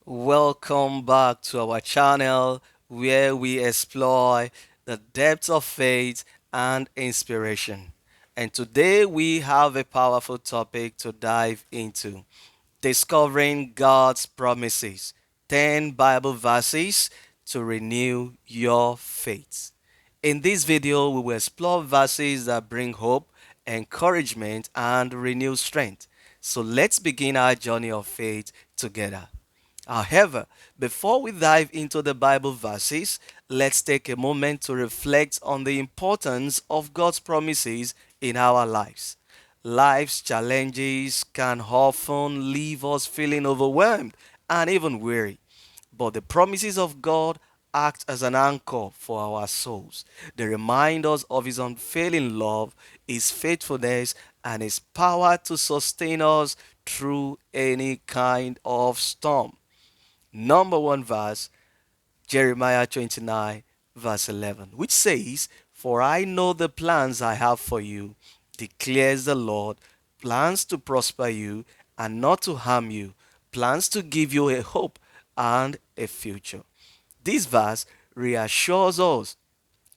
Welcome back to our channel where we explore the depths of faith and inspiration. And today we have a powerful topic to dive into: discovering God's promises. 10 Bible verses to renew your faith. In this video, we will explore verses that bring hope, encouragement, and renewed strength. So let's begin our journey of faith together. However, before we dive into the Bible verses, let's take a moment to reflect on the importance of God's promises in our lives. Life's challenges can often leave us feeling overwhelmed and even weary. But the promises of God act as an anchor for our souls. They remind us of His unfailing love, His faithfulness, and His power to sustain us through any kind of storm. Number one verse, Jeremiah 29, verse 11, which says, "For I know the plans I have for you, declares the Lord, plans to prosper you and not to harm you, plans to give you a hope and a future." This verse reassures us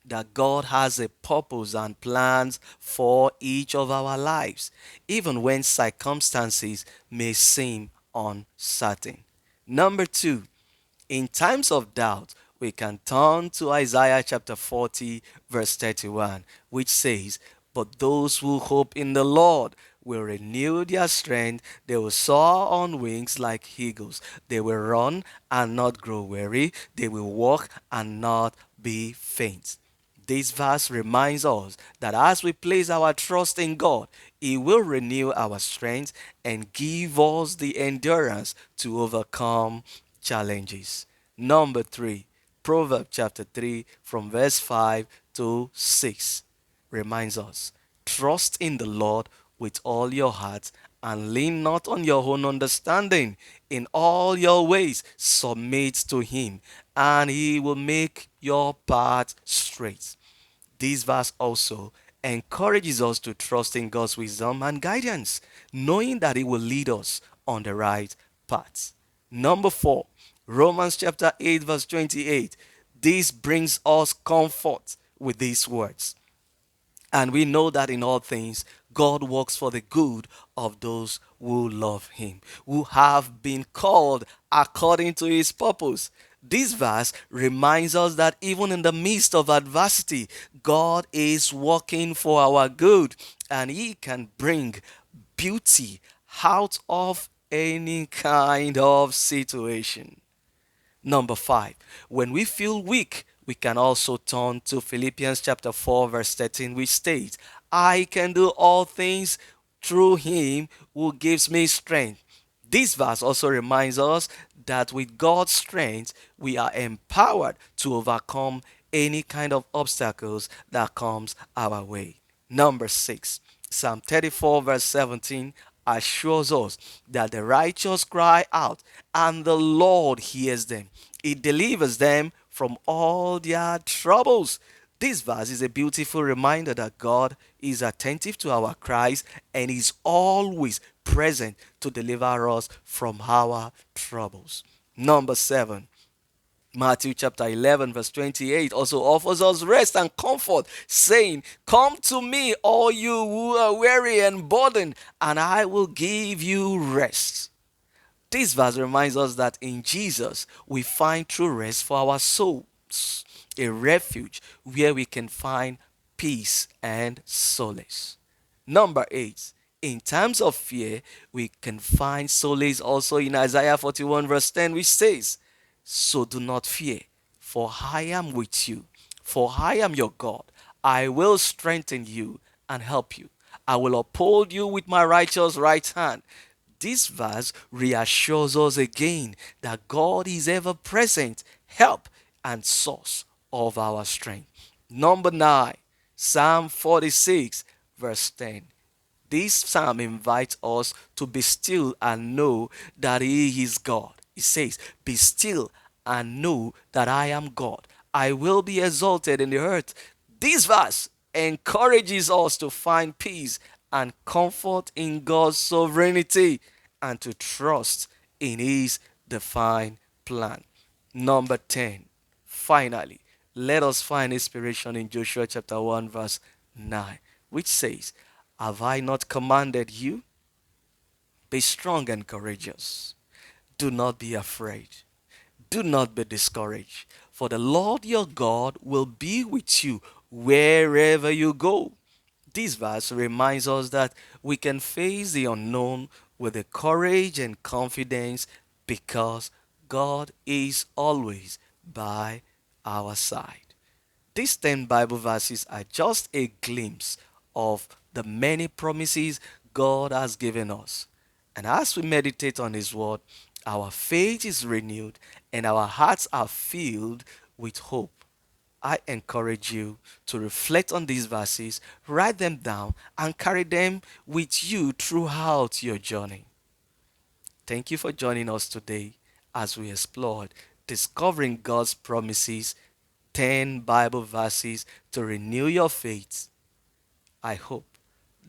that God has a purpose and plans for each of our lives, even when circumstances may seem uncertain. Number two, in times of doubt, we can turn to Isaiah chapter 40, verse 31, which says, "But those who hope in the Lord will renew their strength. They will soar on wings like eagles. They will run and not grow weary. They will walk and not be faint." This verse reminds us that as we place our trust in God, He will renew our strength and give us the endurance to overcome challenges. Number three, Proverbs chapter 3 from verse 5 to 6 reminds us: "Trust in the Lord with all your heart and lean not on your own understanding. In all your ways submit to Him, and He will make your path straight." This verse also encourages us to trust in God's wisdom and guidance, knowing that He will lead us on the right path. Number four, Romans chapter 8, verse 28. This brings us comfort with these words: "And we know that in all things God works for the good of those who love Him, who have been called according to His purpose." This verse reminds us that even in the midst of adversity, God is working for our good, and He can bring beauty out of any kind of situation. Number five, when we feel weak, we can also turn to Philippians chapter 4, verse 13, which states, "I can do all things through Him who gives me strength." This verse also reminds us that with God's strength, we are empowered to overcome any kind of obstacles that comes our way. Number six, Psalm 34, verse 17 assures us that the righteous cry out and the Lord hears them. It delivers them from all their troubles. This verse is a beautiful reminder that God is attentive to our cries and is always present to deliver us from our troubles. Number seven, Matthew chapter 11, verse 28 also offers us rest and comfort, saying, "Come to me, all you who are weary and burdened, and I will give you rest." This verse reminds us that in Jesus we find true rest for our souls, a refuge where we can find peace and solace. Number eight, in times of fear, we can find solace also in Isaiah 41, verse 10, which says, "So do not fear, for I am with you, for I am your God. I will strengthen you and help you. I will uphold you with my righteous right hand." This verse reassures us again that God is ever present, help, and source of our strength. Number 9, Psalm 46, verse 10. This psalm invites us to be still and know that He is God. It says, "Be still and know that I am God. I will be exalted in the earth." This verse encourages us to find peace and comfort in God's sovereignty and to trust in His divine plan. Number 10. Finally, let us find inspiration in Joshua chapter 1 verse 9, which says, "Have I not commanded you? Be strong and courageous. Do not be afraid. Do not be discouraged, for the Lord your God will be with you wherever you go." This verse reminds us that we can face the unknown with the courage and confidence because God is always by our side. These 10 Bible verses are just a glimpse of the many promises God has given us. And as we meditate on His Word, our faith is renewed and our hearts are filled with hope. I encourage you to reflect on these verses, write them down, and carry them with you throughout your journey. Thank you for joining us today as we explored discovering God's promises, 10 Bible verses to renew your faith. I hope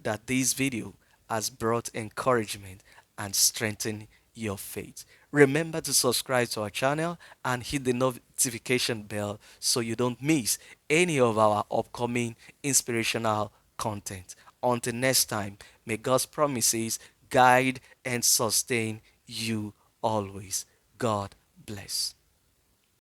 that this video has brought encouragement and strengthened your faith. Remember to subscribe to our channel and hit the notification bell so you don't miss any of our upcoming inspirational content. Until next time, may God's promises guide and sustain you always. God bless.